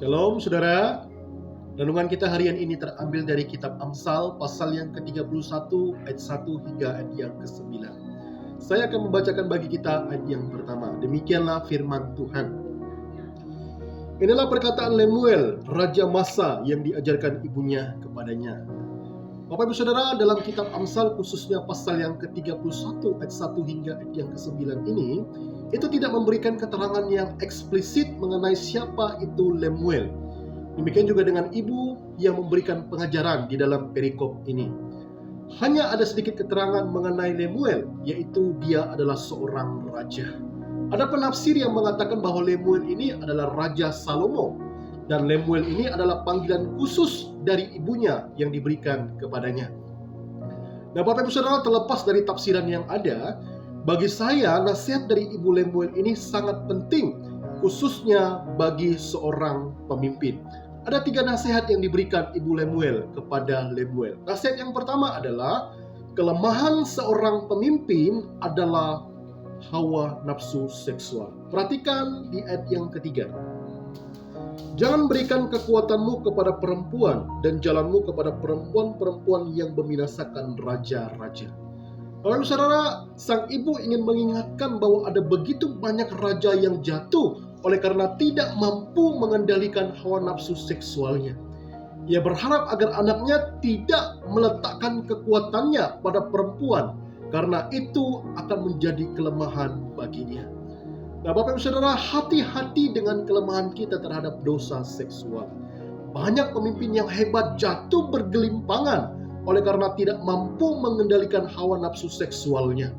Shalom saudara. Renungan kita harian ini terambil dari kitab Amsal pasal yang ke-31 ayat 1 hingga ayat yang ke-9. Saya akan membacakan bagi kita ayat yang pertama. Demikianlah firman Tuhan. Inilah perkataan Lemuel, raja Masa yang diajarkan ibunya kepadanya. Bapak Ibu Saudara, dalam kitab Amsal khususnya pasal yang ke-31 ayat 1 hingga ayat yang ke-9 ini, itu tidak memberikan keterangan yang eksplisit mengenai siapa itu Lemuel. Demikian juga dengan ibu yang memberikan pengajaran di dalam perikop ini. Hanya ada sedikit keterangan mengenai Lemuel, yaitu dia adalah seorang raja. Ada penafsir yang mengatakan bahwa Lemuel ini adalah Raja Salomo, dan Lemuel ini adalah panggilan khusus dari ibunya yang diberikan kepadanya. Nah, Bapak Ibu Saudara, terlepas dari tafsiran yang ada, bagi saya nasihat dari ibu Lemuel ini sangat penting, khususnya bagi seorang pemimpin. Ada 3 nasihat yang diberikan ibu Lemuel kepada Lemuel. Nasihat yang pertama adalah kelemahan seorang pemimpin adalah hawa nafsu seksual. Perhatikan di ayat yang ketiga. Jangan berikan kekuatanmu kepada perempuan dan jalanmu kepada perempuan-perempuan yang membinasakan raja-raja. Lalu saudara, sang ibu ingin mengingatkan bahwa ada begitu banyak raja yang jatuh oleh karena tidak mampu mengendalikan hawa nafsu seksualnya. Ia berharap agar anaknya tidak meletakkan kekuatannya pada perempuan, karena itu akan menjadi kelemahan baginya. Nah, Bapak Ibu Saudara, hati-hati dengan kelemahan kita terhadap dosa seksual. Banyak pemimpin yang hebat jatuh bergelimpangan oleh karena tidak mampu mengendalikan hawa nafsu seksualnya.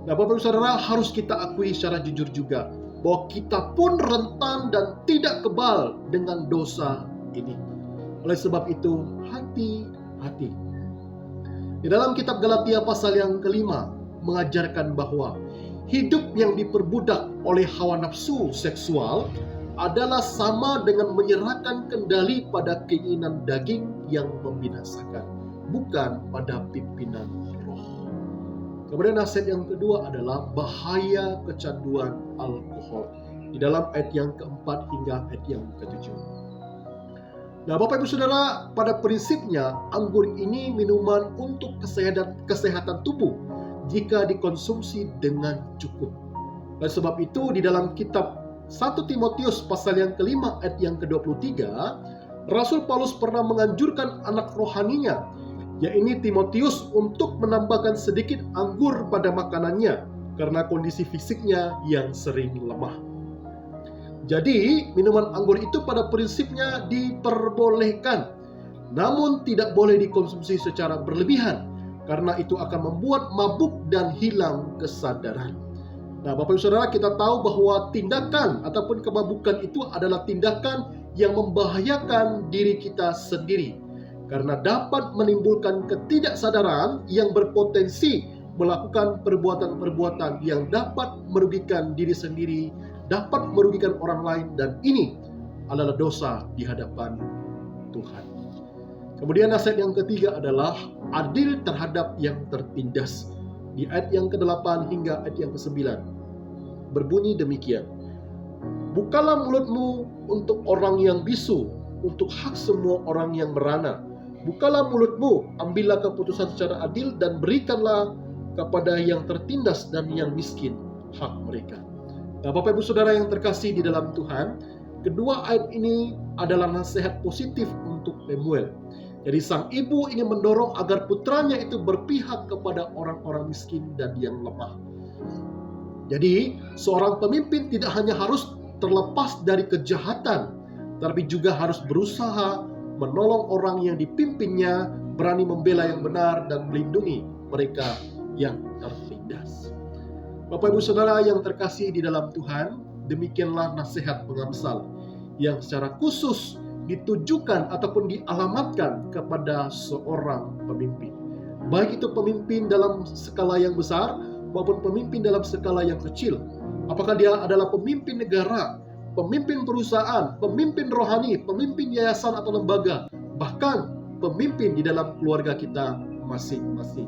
Nah, Bapak Ibu Saudara, harus kita akui secara jujur juga bahwa kita pun rentan dan tidak kebal dengan dosa ini. Oleh sebab itu, hati-hati. Di dalam kitab Galatia pasal yang kelima mengajarkan bahwa hidup yang diperbudak oleh hawa nafsu seksual adalah sama dengan menyerahkan kendali pada keinginan daging yang membinasakan, bukan pada pimpinan roh. Kemudian nasihat yang kedua adalah bahaya kecanduan alkohol. Di dalam ayat yang keempat hingga ayat yang ketujuh. Nah, Bapak Ibu Saudara, pada prinsipnya anggur ini minuman untuk kesehatan tubuh jika dikonsumsi dengan cukup. Oleh sebab itu di dalam kitab 1 Timotius pasal yang kelima ayat yang ke-23, Rasul Paulus pernah menganjurkan anak rohaninya, yaitu Timotius, untuk menambahkan sedikit anggur pada makanannya karena kondisi fisiknya yang sering lemah. Jadi, minuman anggur itu pada prinsipnya diperbolehkan, namun tidak boleh dikonsumsi secara berlebihan, karena itu akan membuat mabuk dan hilang kesadaran. Nah, Bapak Ibu Saudara, kita tahu bahwa tindakan ataupun kemabukan itu adalah tindakan yang membahayakan diri kita sendiri, karena dapat menimbulkan ketidaksadaran yang berpotensi melakukan perbuatan-perbuatan yang dapat merugikan diri sendiri, dapat merugikan orang lain, dan ini adalah dosa di hadapan Tuhan. Kemudian nasihat yang ketiga adalah adil terhadap yang tertindas. Di ayat yang ke-8 hingga ayat yang ke-9 berbunyi demikian. Bukalah mulutmu untuk orang yang bisu, untuk hak semua orang yang merana. Bukalah mulutmu, ambillah keputusan secara adil, dan berikanlah kepada yang tertindas dan yang miskin hak mereka. Nah, Bapak Ibu Saudara yang terkasih di dalam Tuhan, kedua ayat ini adalah nasihat positif untuk Lemuel. Jadi sang ibu ingin mendorong agar putranya itu berpihak kepada orang-orang miskin dan yang lemah. Jadi seorang pemimpin tidak hanya harus terlepas dari kejahatan, tapi juga harus berusaha menolong orang yang dipimpinnya, berani membela yang benar, dan melindungi mereka yang tertindas. Bapak Ibu Saudara yang terkasih di dalam Tuhan, demikianlah nasihat pengamsal yang secara khusus ditujukan ataupun dialamatkan kepada seorang pemimpin. Baik itu pemimpin dalam skala yang besar maupun pemimpin dalam skala yang kecil. Apakah dia adalah pemimpin negara, pemimpin perusahaan, pemimpin rohani, pemimpin yayasan atau lembaga, bahkan pemimpin di dalam keluarga kita masing-masing.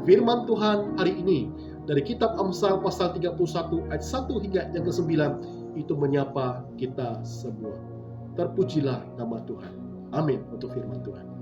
Firman Tuhan hari ini dari kitab Amsal pasal 31 ayat 1 hingga yang ke-9 itu menyapa kita semua. Terpujilah nama Tuhan. Amin untuk firman Tuhan.